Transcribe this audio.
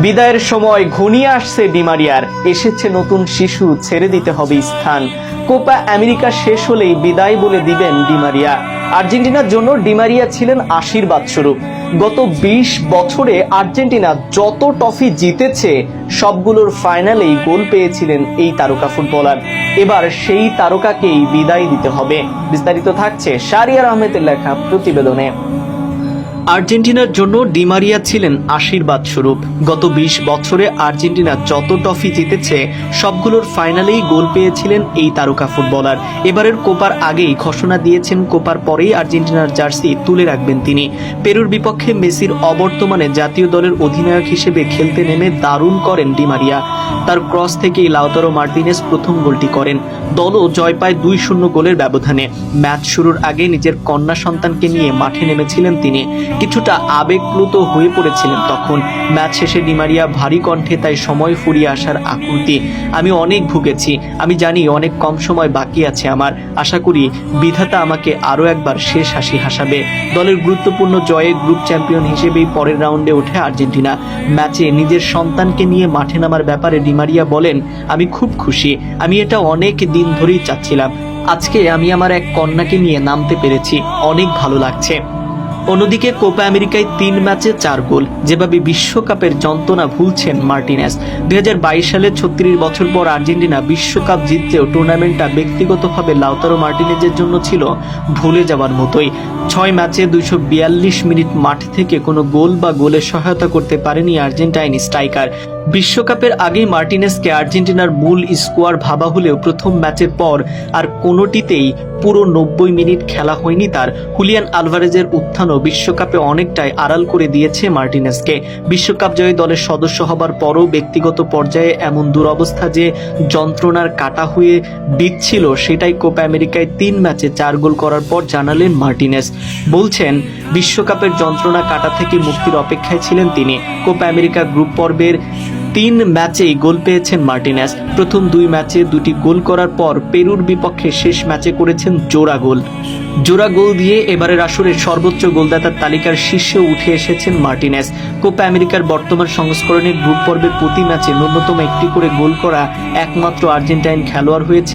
বিদায়ের সময় ঘনিয়ে আসছে ডি মারিয়ার, এসেছে নতুন শিশু, ছেড়ে দিতে হবে স্থান। কোপা আমেরিকা শেষ হলেই বিদায় বলে দিবেন ডি মারিয়া। আর্জেন্টিনার জন্য ডি মারিয়া ছিলেন আশীর্বাদ স্বরূপ। গত 20 বছরে আর্জেন্টিনা যত ট্রফি জিতেছে সবগুলোর ফাইনালেই গোল পেয়েছিলেন এই তারকা ফুটবলার। এবার সেই তারকাকেই বিদায় দিতে হবে। বিস্তারিত থাকছে শাহরিয়ার আহমেদের লেখা প্রতিবেদনে। আর্জেন্টিনার জন্য ডি মারিয়া ছিলেন আশীর্বাদ স্বরূপ। গত 20 বছরে আর্জেন্টিনা যত ট্রফি জিতেছে সবগুলোর ফাইনালেই গোল পেয়েছিলেন এই তারকা ফুটবলার। এবারের কোপার আগেই ঘোষণা দিয়েছেন কোপার পরেই আর্জেন্টিনার জার্সি তুলে রাখবেন তিনি। পেরুর বিপক্ষে মেসির অবর্তমানে জাতীয় দলের অধিনায়ক হিসেবে খেলতে নেমে দারুণ করেন ডি মারিয়া। তার ক্রস থেকেই লাউতারো মার্টিনেজ প্রথম গোলটি করেন। দলও জয় পায় 2-0 গোলের ব্যবধানে। ম্যাচ শুরুর আগে নিজের কন্যা সন্তানকে নিয়ে মাঠে নেমেছিলেন তিনি। কিছুটা আবেগপ্লুত হয়ে পড়েছিলেন তখন। ম্যাচ শেষে ডি মারিয়া ভারী কণ্ঠে তাই সময় ফুরিয়ে আসার আকুতি। আমি অনেক ভুগেছি, আমি জানি অনেক কম সময় বাকি আছে আমার। আশা করি বিধাতা আমাকে আরো একবার শেষ হাসি হাসাবে। দলের গুরুত্বপূর্ণ জয়ে গ্রুপ চ্যাম্পিয়ন হিসেবেই পরের রাউন্ডে ওঠে আর্জেন্টিনা। ম্যাচে নিজের সন্তানকে নিয়ে মাঠে নামার ব্যাপারে ডি মারিয়া বলেন, আমি খুব খুশি, আমি এটা অনেক দিন ধরেই চাচ্ছিলাম। আজকে আমি আমার এক কন্যাকে নিয়ে নামতে পেরেছি, অনেক ভালো লাগছে। অন্যদিকে কোপা আমেরিকায় 3 ম্যাচে 4 গোল, যেভাবে বিশ্বকাপের যন্ত্রণা ভুলছেন মার্টিনেজ। 2022 সালে 36 বছর পর আর্জেন্টিনা বিশ্বকাপ জিতলেও টুর্নামেন্টটা ব্যক্তিগতভাবে লাউতারো মার্টিনেজের জন্য ছিল ভুলে যাওয়ার মতোই। 6 ম্যাচে 242 মিনিট মাঠ থেকে কোনো গোল বা গোলের সহায়তা করতে পারেনি আর্জেন্টাইন স্ট্রাইকার। বিশ্বকাপের আগেই মার্টিনেজকে আর্জেন্টিনার মূল স্কোয়াড ভাবা হলেও প্রথম ম্যাচের পর আর কোনোটিতেই পুরো 90 মিনিট খেলা হয়নি তার। হুলিয়ান আলভারেজের উত্থানও বিশ্বকাপে অনেকটাই আড়াল করে দিয়েছে মার্টিনেজকে। বিশ্বকাপ জয়ী দলের সদস্য হবার পরও ব্যক্তিগত পর্যায়ে এমন দুরবস্থা যে যন্ত্রণার কাটা হয়ে বিচ্ছিল, সেটাই কোপা আমেরিকায় 3 ম্যাচে 4 গোল করার পর জানালেন মার্টিনেজ। বলছেন, বিশ্বকাপের যন্ত্রণা কাটা থেকে মুক্তির অপেক্ষায় ছিলেন তিনি। কোপা আমেরিকা গ্রুপ পর্বের 3 ম্যাচেই গোল পেয়েছেন মার্টিনেজ। প্রথম 2 ম্যাচে 2টি গোল করার পর পেরুর বিপক্ষে শেষ ম্যাচে করেছেন জোড়া গোল দিয়ে এবারের আসরের সর্বোচ্চ গোলদাতার তালিকার শীর্ষে উঠে এসেছেন মার্টিনেজ। কোপা আমেরিকার বর্তমান সংস্করণে গ্রুপ পর্বে প্রতি ম্যাচে ন্যূনতম একটি করে গোল করা একমাত্র আর্জেন্টাইন খেলোয়াড় হয়েছে